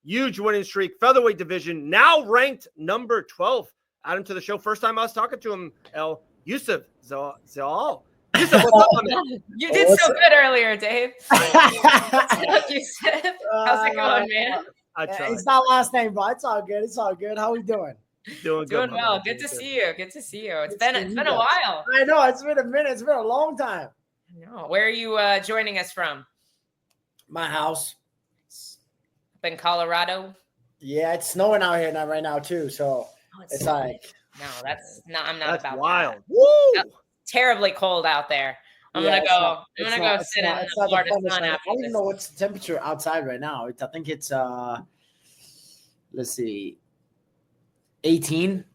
huge winning streak, featherweight division, now ranked number 12. Add him to the show. First time I was talking to him, Youssef Zalal. Youssef, what's up, man? You did so good earlier, Dave. What's up, Youssef? How's it going, man? It's not last name, but it's all good. It's all good. How we doing? Doing well. Good to see you. Good to see you. It's been a while. I know. It's been a minute. It's been a long time. No, where are you joining us from? My house. Up in Colorado? Yeah, it's snowing out here right now too. So it's like no, that's not. I'm not that's about wild. That. Woo! That's terribly cold out there. I'm gonna go sit in the Florida sun. I don't even know what's the temperature outside right now. I think it's let's see, 18.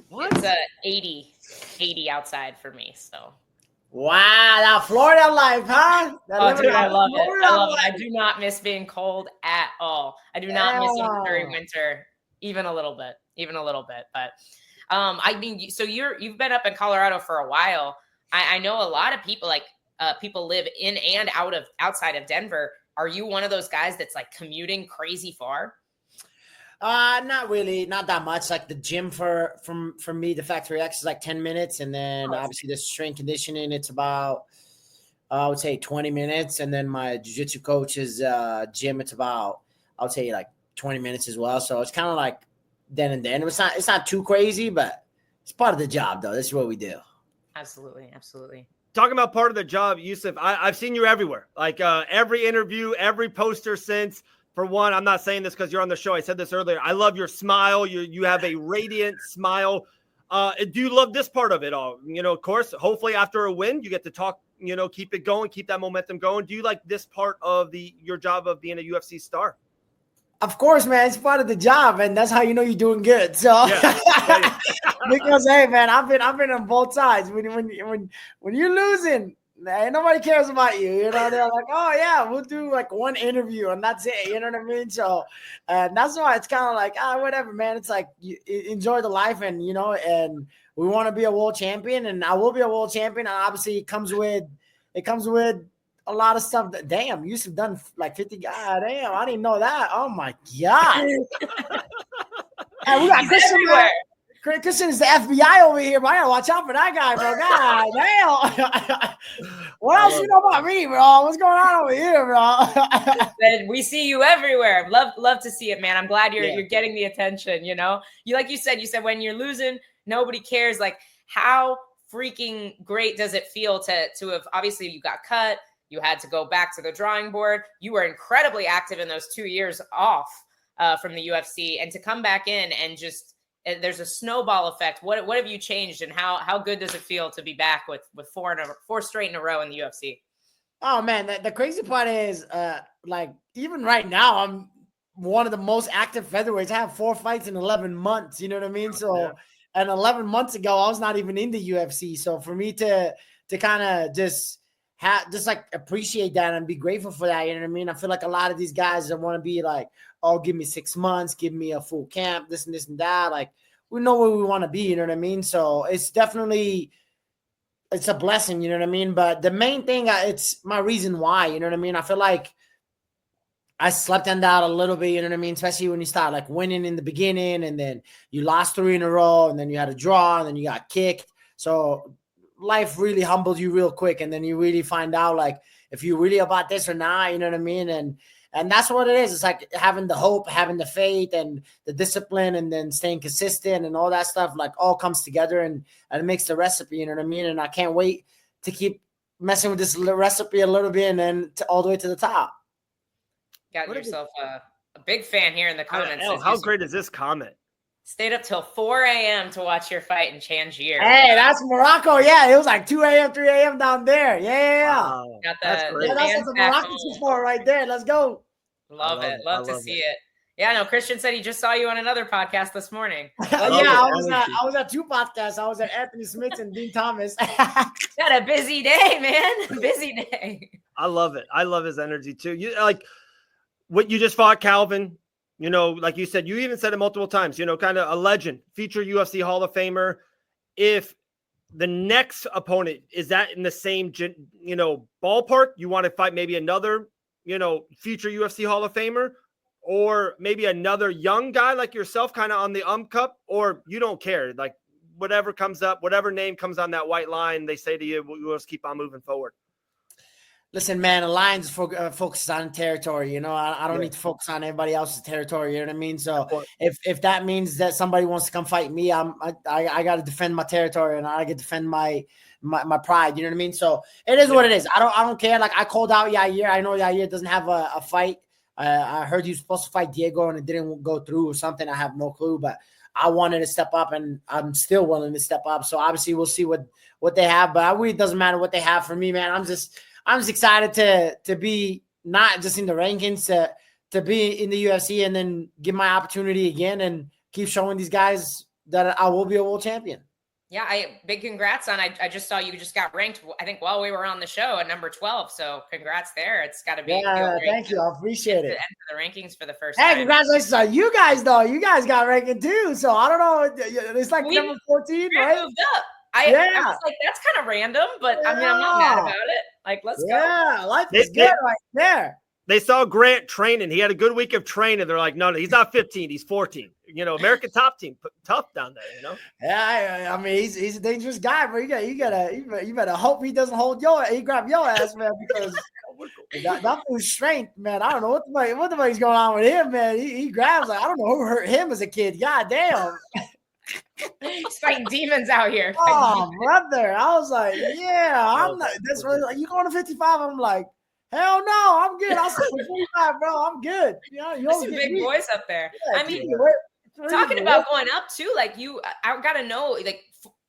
What? It's 80 outside for me. So. Wow, that Florida life, huh? Dude, I love it. I do not miss being cold at all. I do not miss during winter, even a little bit. But I mean, so you've been up in Colorado for a while. I know a lot of people people live in and outside of Denver. Are you one of those guys that's like commuting crazy far? Not really, not that much. Like the gym from me, the Factory X is like 10 minutes. And then obviously the strength conditioning, it's about, I would say 20 minutes. And then my jiu-jitsu coach's gym, it's about, I would say like 20 minutes as well. So it's kind of like then and then. It's not too crazy, but it's part of the job though. This is what we do. Absolutely. Talking about part of the job, Youssef, I've seen you everywhere. Like every interview, every poster since. For one, I'm not saying this because you're on the show. I said this earlier. I love your smile. You have a radiant smile. Do you love this part of it all? Of course, hopefully after a win, you get to talk, keep it going, keep that momentum going. Do you like this part of your job of being a UFC star? Of course, man. It's part of the job, and that's how you know you're doing good. So, yeah. Because hey, man, I've been on both sides. When you're losing, ain't nobody cares about you. They're like, oh yeah, we'll do like one interview and that's it. You know what I mean? So, that's why it's kind of like, whatever, man. It's like you enjoy the life, and and we want to be a world champion, and I will be a world champion. And obviously, it comes with a lot of stuff. Damn, Youssef done like 50. God damn, I didn't know that. Oh my god. And we got Christian everywhere. Christian is the FBI over here, but I gotta watch out for that guy, bro. God damn. What else you know about me, bro? What's going on over here, bro? We see you everywhere. Love to see it, man. I'm glad you're getting the attention. You like you said when you're losing, nobody cares. Like, how freaking great does it feel to have, obviously you got cut, you had to go back to the drawing board. You were incredibly active in those 2 years off from the UFC, and to come back in and just, there's a snowball effect. What have you changed, and how good does it feel to be back with four straight in a row in the UFC? Oh man, the crazy part is like even right now I'm one of the most active featherweights. I have 4 fights in 11 months. You know what I mean? So, and 11 months ago I was not even in the UFC. So for me to kind of just like appreciate that and be grateful for that, you know what I mean? I feel like a lot of these guys that want to be like, oh, give me 6 months, give me a full camp, this and this and that. Like, we know where we want to be, you know what I mean? So it's definitely, it's a blessing, you know what I mean? But the main thing, it's my reason why, you know what I mean? I feel like I slept on that a little bit, you know what I mean? Especially when you start like winning in the beginning, and then you lost 3 in a row, and then you had a draw, and then you got kicked. So life really humbles you real quick, and then you really find out like if you're really about this or not, you know what I mean? And that's what it is. It's like having the hope, having the faith, and the discipline, and then staying consistent, and all that stuff like all comes together, and it makes the recipe, you know what I mean? And I can't wait to keep messing with this recipe a little bit, and then all the way to the top. Got yourself a big fan here in the comments. How great is this comment? Stayed up till 4 a.m. to watch your fight in Tangier. Hey, that's Morocco. Yeah, it was like 2 a.m., 3 a.m. down there. Yeah. Wow. That's what the Moroccans is for right there. Let's go. Love it. Love to see it. Yeah, no, Christian said he just saw you on another podcast this morning. I was at 2 podcasts. I was at Anthony Smith and Dean Thomas. Got a busy day, man. Busy day. I love it. I love his energy too. You like what you just fought, Calvin. Like you said, you even said it multiple times, kind of a legend, future UFC Hall of Famer. If the next opponent, is that in the same, ballpark? You want to fight maybe another, future UFC Hall of Famer? or maybe another young guy like yourself kind of on the cup, or you don't care? Like whatever comes up, whatever name comes on that white line, they say to you, we'll just keep on moving forward. Listen, man, Alliance focuses on territory. I don't need to focus on everybody else's territory. You know what I mean? So if that means that somebody wants to come fight me, I got to defend my territory, and I get to defend my pride. You know what I mean? So it is what it is. I don't care. Like, I called out Yair. I know Yair doesn't have a fight. I heard he was supposed to fight Diego and it didn't go through or something. I have no clue, but I wanted to step up, and I'm still willing to step up. So obviously we'll see what they have, but it really doesn't matter what they have for me, man. I'm just excited to be not just in the rankings, to be in the UFC and then give my opportunity again and keep showing these guys that I will be a world champion. Yeah, big congrats on. I just saw you just got ranked, I think, while we were on the show at number 12. So congrats there. It's got to be. Yeah, thank you. I appreciate it. Enter the rankings for the first time. Hey, congratulations on you guys, though. You guys got ranked too. So I don't know. It's like number 14, right? Moved up. I was like, that's kind of random, but I mean, I'm not mad about it. Like, let's go. Yeah, life is good right there. They saw Grant training. He had a good week of training. They're like, no, he's not 15. He's 14. American top team, tough down there. Yeah, I mean, he's a dangerous guy, but you better hope he doesn't grab your ass, man, because that was strength, man. I don't know what the fuck's going on with him, man. He grabs like, I don't know who hurt him as a kid. God damn. He's fighting demons out here. Oh, brother. I was like, yeah, I'm not. That's really like, you going to 55? I'm like, hell no, I'm good. I'll stay with 45, bro. I'm good. There's some big boys up there. Yeah, I mean, talking about going up too, like I got to know, like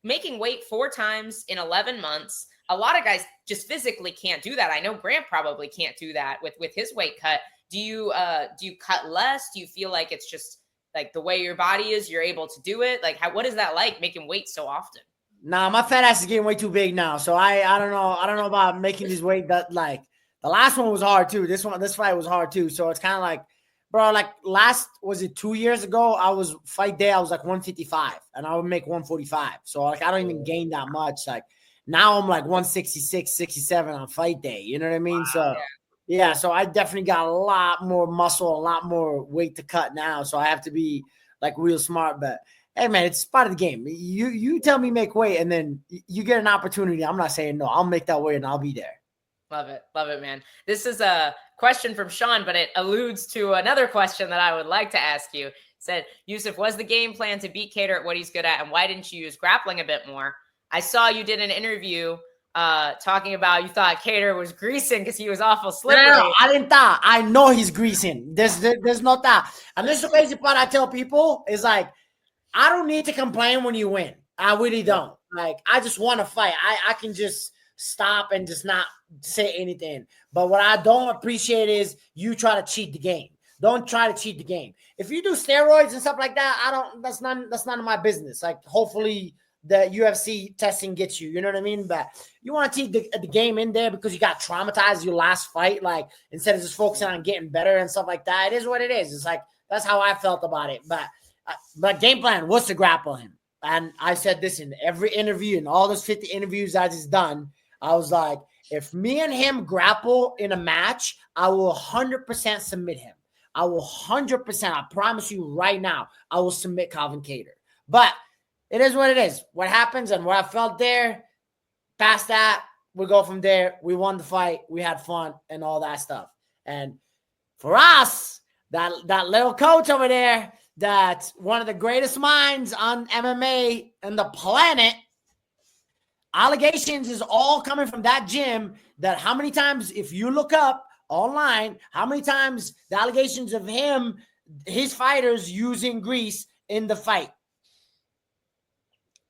making weight 4 times in 11 months. A lot of guys just physically can't do that. I know Grant probably can't do that with his weight cut. Do you cut less? Do you feel like it's just like the way your body is, you're able to do it? Like, what is that like making weight so often? Nah, my fat ass is getting way too big now. So I don't know about making this weight that like the last one was hard too. This fight was hard too. So it's kind of like, bro, like was it 2 years ago? I was like 155 and I would make 145. So like, I don't even gain that much. Like now I'm like 166, 67 on fight day. You know what I mean? Wow, so yeah, so I definitely got a lot more muscle, a lot more weight to cut now. So I have to be like real smart. But hey, man, it's part of the game. You tell me make weight, and then you get an opportunity. I'm not saying no. I'll make that weight, and I'll be there. Love it, man. This is a question from Sean, but it alludes to another question that I would like to ask you. It said, Youssef, was the game plan to beat Kattar at what he's good at, and why didn't you use grappling a bit more? I saw you did an interview talking about you thought Kattar was greasing because he was awful slippery. No, I didn't thought. I know he's greasing. There's no that. And this is the crazy part I tell people is like, I don't need to complain when you win. I really don't. Like, I just want to fight. I can just stop and just not say anything. But what I don't appreciate is you try to cheat the game. Don't try to cheat the game. If you do steroids and stuff like that, that's none of my business. Like, hopefully the UFC testing gets you, you know what I mean? But you want to cheat the game in there because you got traumatized your last fight, like instead of just focusing on getting better and stuff like that. It is what it is. It's like, that's how I felt about it. But game plan was to grapple him. And I said this in every interview, in all those 50 interviews I just done. I was like, if me and him grapple in a match, I will 100% submit him. I will 100%, I promise you right now, I will submit Calvin Kattar. But it is what it is. What happens and what I felt there, past that, we go from there. We won the fight. We had fun and all that stuff. And for us, that little coach over there, that's one of the greatest minds on MMA and the planet, allegations is all coming from that gym. That how many times, if you look up online, how many times the allegations of him, his fighters using grease in the fight.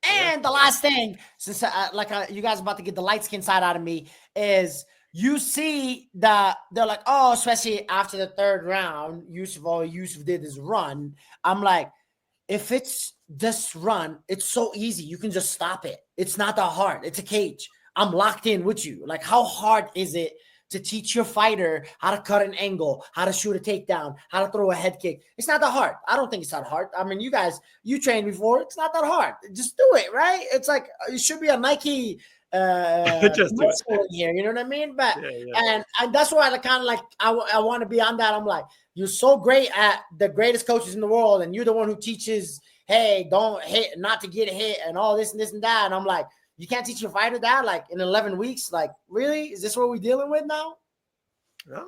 And the last thing, since you guys are about to get the light skin side out of me, is you see that they're like, oh, especially after the third round, Youssef did his run. I'm like, if it's this run, it's so easy. You can just stop it. It's not that hard. It's a cage. I'm locked in with you. Like, how hard is it to teach your fighter how to cut an angle, how to shoot a takedown, how to throw a head kick? It's not that hard. I don't think it's that hard. I mean, you guys, you trained before. It's not that hard. Just do it, right? It's like, it should be a Nike Just do it. Here, you know what I mean? But and that's why I kind of like I want to be on that. I'm like, you're so great at the greatest coaches in the world, and you're the one who teaches, hey, don't hit, not to get hit, and all this and this and that. And I'm like, you can't teach your fighter that like in 11 weeks. Like, really? Is this what we're dealing with now? No,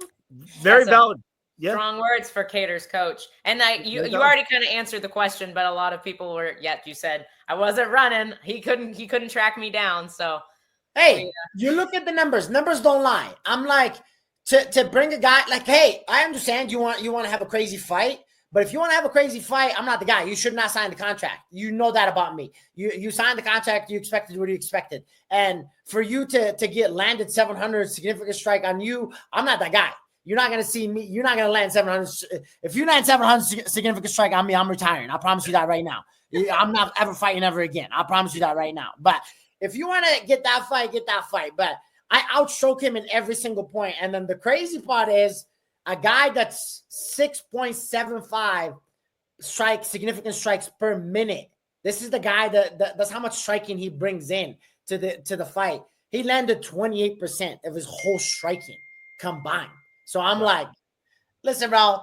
very valid. Yeah. Strong words for Kattar's coach. And you already kind of answered the question, but a lot of people were, you said I wasn't running. He couldn't track me down. So, hey, you look at the numbers. Numbers don't lie. I'm like, to bring a guy like, hey, I understand you want to have a crazy fight, but if you want to have a crazy fight, I'm not the guy. You should not sign the contract. You know that about me. You signed the contract. You expected what you expected. And for you to get landed 700 significant strike on you, I'm not that guy. You're not going to see me. You're not going to land 700. If you land 700 significant strike on me, I'm retiring. I promise you that right now. I'm not ever fighting ever again. I promise you that right now. But if you want to get that fight, get that fight. But I outstroke him in every single point. And then the crazy part is a guy that's 6.75 significant strikes per minute. This is the guy that's how much striking he brings in to the fight. He landed 28% of his whole striking combined. So I'm like, listen, bro,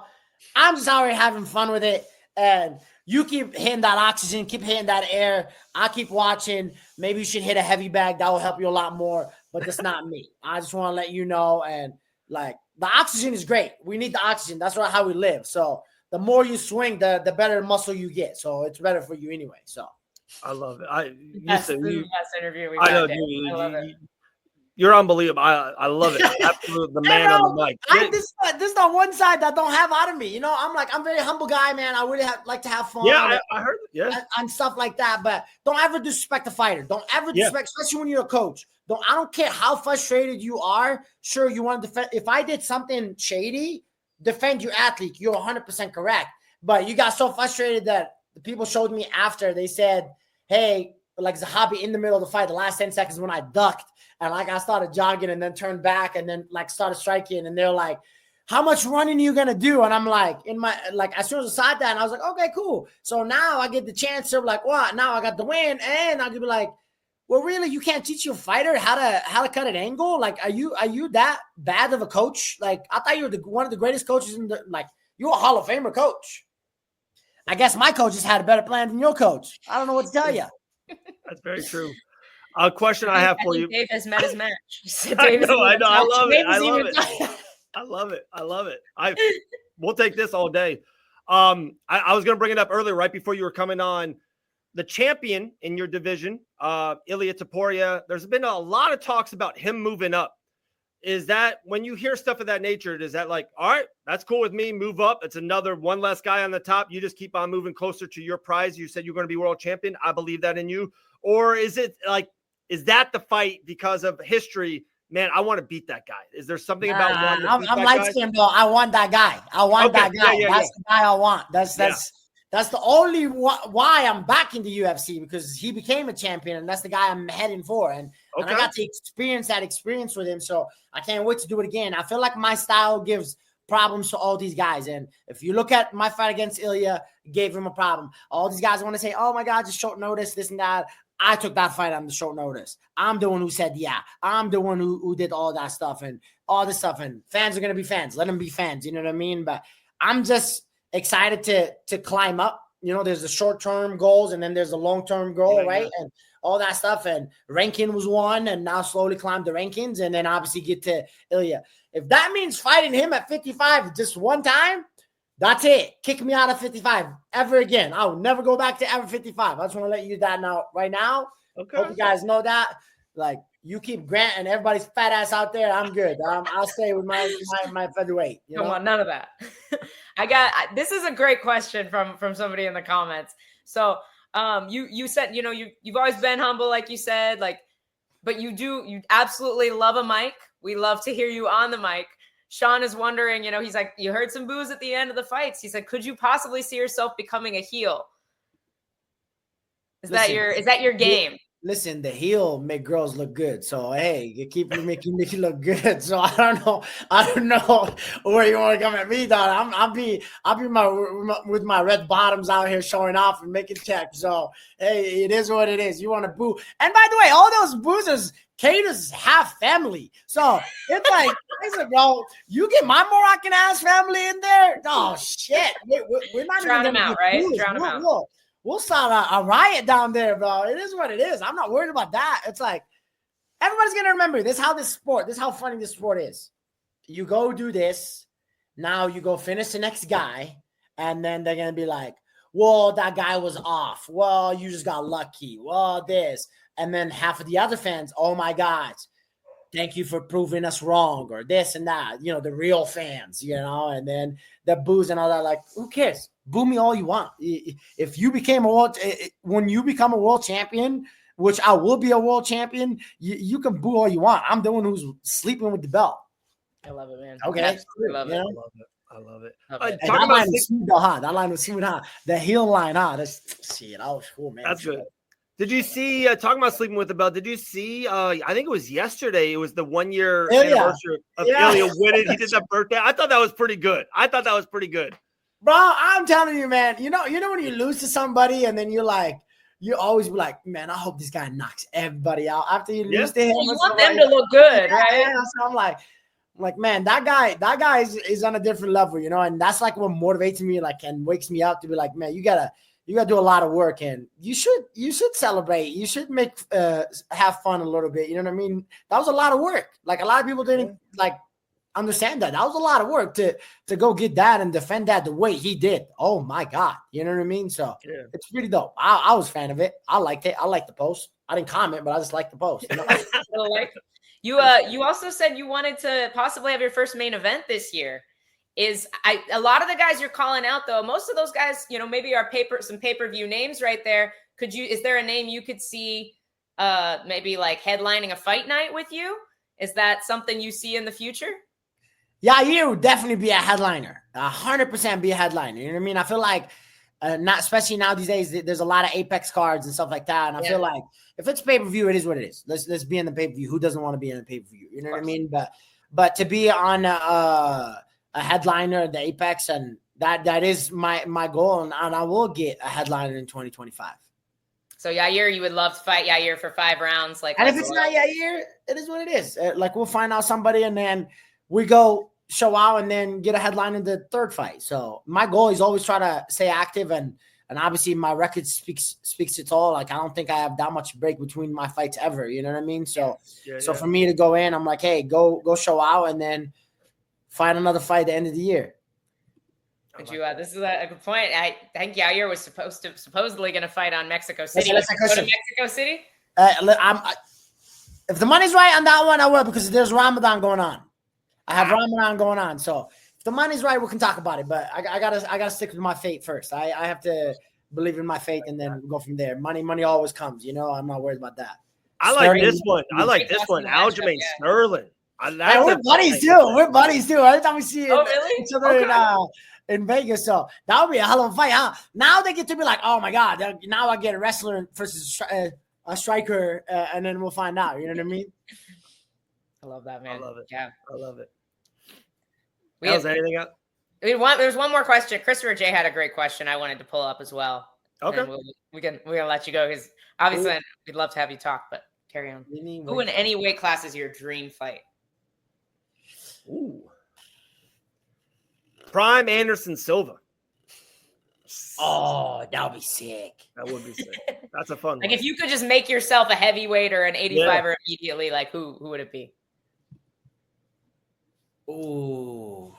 I'm just out here having fun with it. And you keep hitting that oxygen, keep hitting that air. I keep watching. Maybe you should hit a heavy bag. That will help you a lot more. But that's not me. I just want to let you know. And like, the oxygen is great. We need the oxygen. That's how we live. So the more you swing, the better muscle you get. So it's better for you anyway. So I love it. That's the best interview we've had. I love it. You're unbelievable. I love it. Absolutely, the man on the mic. This is the one side that don't have out of me. You know, I'm a very humble guy, man. I really like to have fun. Yeah, I heard. Yeah, and stuff like that. But don't ever disrespect the fighter. Don't ever disrespect, especially when you're a coach. I don't care how frustrated you are. Sure, you want to defend. If I did something shady, defend your athlete. You're 100% correct. But you got so frustrated that the people showed me after. They said, "Hey, like Zahabi in the middle of the fight, the last 10 seconds when I ducked and like I started jogging and then turned back and then like started striking, and they're like, how much running are you gonna do?" And I'm like, as soon as I saw that, and I was like, okay, cool. So now I get the chance to like, what? Now I got the win, and I could be like, well, really, you can't teach your fighter how to cut an angle? Like, are you that bad of a coach? Like, I thought you were one of the greatest coaches you're a Hall of Famer coach. I guess my coach just had a better plan than your coach. I don't know what to tell you. That's very true. A question I have for you. Dave has met his match. I know. I love it. I love it. We'll take this all day. I was going to bring it up earlier, right before you were coming on. The champion in your division, Ilia Topuria, there's been a lot of talks about him moving up. Is that when you hear stuff of that nature, is that like, all right, that's cool with me, move up. It's one less guy on the top. You just keep on moving closer to your prize. You said you're going to be world champion. I believe that in you. Or is it like, is that the fight because of history? Man, I want to beat that guy. Is there something about I'm light skinned, though. I want that guy. That guy. That's the guy I want. That's the only why I'm back in the UFC, because he became a champion, and that's the guy I'm heading for. And I got to experience that experience with him, so I can't wait to do it again. I feel like my style gives problems to all these guys, and if you look at my fight against Ilia, it gave him a problem. All these guys want to say, oh my God, just short notice, this and that. I took that fight on the short notice. I'm the one who said, yeah. I'm the one who did all that stuff and all this stuff, and fans are going to be fans. Let them be fans, you know what I mean? But I'm just excited to climb up. You know, there's the short-term goals, and then there's the long-term goal, right? And all that stuff. And ranking was one, and now slowly climb the rankings, and then obviously get to Ilia. If that means fighting him at 55 just one time, that's it. Kick me out of 55 ever again. I'll never go back to ever 55. I just want to let you that now, right now. Okay. Hope you guys know that. Like, you keep Grant and everybody's fat ass out there, I'm good. I'll stay with my featherweight. You know? Come on, none of that. This is a great question from somebody in the comments. So you said, you know, you've always been humble, like you said, like, but you absolutely love a mic. We love to hear you on the mic. Sean is wondering, you know, he's like, you heard some boos at the end of the fights. He said, could you possibly see yourself becoming a heel? Is that your game? Listen, the heel make girls look good. So hey, you keep making me look good. So I don't know where you want to come at me, dog. I'll be with my red bottoms out here showing off and making checks. So hey, it is what it is. You want to boo? And by the way, all those boozers Cater's half family. So it's like, listen, bro, you get my Moroccan ass family in there. Oh shit. We're not drown even them out, right? Drown them out. We'll start a riot down there, bro. It is what it is. I'm not worried about that. It's like everybody's gonna remember this. This is how funny this sport is. You go do this, now you go finish the next guy, and then they're gonna be like, well, that guy was off. Well, you just got lucky. Well, this. And then half of the other fans, oh my God, thank you for proving us wrong, or this and that, the real fans, and then the boos and all that. Like, who cares? Boo me all you want. If you became when you become a world champion, which I will be a world champion, you can boo all you want. I'm the one who's sleeping with the belt. I love it, man. Okay. I love it. I love it. That line was smooth, huh? That line was smooth, huh? The heel line, huh? That's shit. That was cool, man. That's good. Did you see, talking about sleeping with the belt, did you see, I think it was yesterday, it was the 1 year anniversary of Ilya winning. He did that birthday. I thought that was pretty good. Bro, I'm telling you, man, you know when you lose to somebody and then you always be like, man, I hope this guy knocks everybody out after you lose to him. You want them to look good, right? Yeah, so I'm like, man, that guy is on a different level, and that's like what motivates me, and wakes me up to be like, man, you gotta do a lot of work, and you should celebrate. You should have fun a little bit. You know what I mean? That was a lot of work. Like, a lot of people didn't understand that. That was a lot of work to go get that and defend that the way he did. Oh my God. You know what I mean? So It's pretty dope. I was a fan of it. I liked it. I liked the post. I didn't comment, but I just liked the post. You also said you wanted to possibly have your first main event this year. A lot of the guys you're calling out, though, most of those guys, maybe are some pay-per-view names right there. Is there a name you could see maybe like headlining a fight night with you? Is that something you see in the future? Yeah, you would definitely be a headliner. 100% be a headliner. You know what I mean? I feel like not especially now these days, there's a lot of Apex cards and stuff like that. And I feel like if it's pay-per-view, it is what it is. Let's be in the pay-per-view. Who doesn't want to be in the pay-per-view? You know what I mean? But to be on a headliner, the Apex, and that is my goal, and I will get a headliner in 2025. So Yair, you would love to fight Yair for 5 rounds, and if it's not Yair, it is what it is. We'll find out somebody, and then we go show out, and then get a headline in the third fight. So my goal is always try to stay active, and obviously my record speaks it all. Like, I don't think I have that much break between my fights ever. You know what I mean? So for me to go in, I'm like, hey, go show out, and then find another fight at the end of the year. This is a good point. I think Yair was supposedly going to fight on Mexico City. Let's go to Mexico City? If the money's right on that one, I will, because there's Ramadan going on. I have Ramadan going on. So if the money's right, we can talk about it. But I gotta stick with my fate first. I have to believe in my fate, and then go from there. Money always comes. I'm not worried about that. I like this one. Aljamain Sterling. We're buddies too. Every time we see each other in Vegas, so that would be a hell of a fight, huh? Now they get to be like, oh my God, now I get a wrestler versus a striker, and then we'll find out. You know what I mean? I love that, man. I love it. Yeah, I love it. Anything else? There's one more question. Christopher J had a great question I wanted to pull up as well. Okay, we're gonna let you go, because obviously we'd love to have you talk, but carry on. Who in any weight class is your dream fight? Ooh. Prime Anderson Silva. Oh, that would be sick. That would be sick. That's a fun one. If you could just make yourself a heavyweight or an 85er immediately, who would it be? Ooh.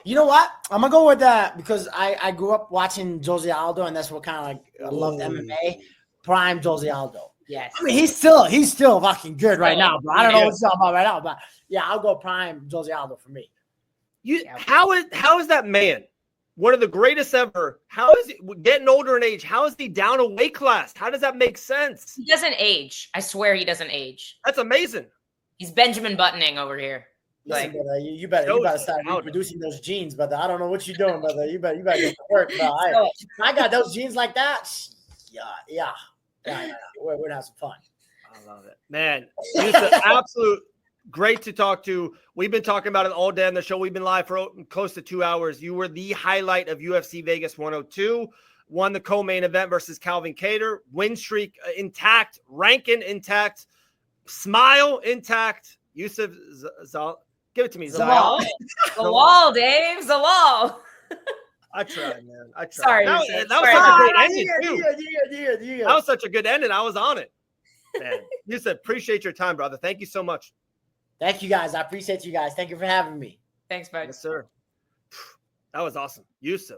You know what? I'm gonna go with that, because I grew up watching Jose Aldo, and that's what kind of I loved MMA. Prime Jose Aldo. Yes. I mean, he's still fucking good right now, bro. I don't know what you're talking about right now, but yeah, I'll go Prime Jose Aldo for me. How is that man, one of the greatest ever? How is he getting older in age? How is he down a weight class? How does that make sense? He doesn't age. I swear he doesn't age. That's amazing. He's Benjamin Buttoning over here. Listen, brother, you better start reproducing those genes, brother. I don't know what you're doing, brother. You better get to work, bro. I got those genes like that. Yeah. We're gonna have some fun. I love it, man. Youssef, absolute great to talk to. We've been talking about it all day on the show. We've been live for close to 2 hours. You were the highlight of UFC Vegas 102. Won the co-main event versus Calvin Kattar. Win streak intact. Ranking intact. Smile intact. Youssef Zalal. Give it to me, Zalal. Zalal, Dave. Zalal. I tried, man. I tried. Sorry, that was such a great ending, too. That was such a good ending. I was on it. Man, Youssef, appreciate your time, brother. Thank you so much. Thank you, guys. I appreciate you guys. Thank you for having me. Thanks, bud. Yes, sir. That was awesome. Youssef.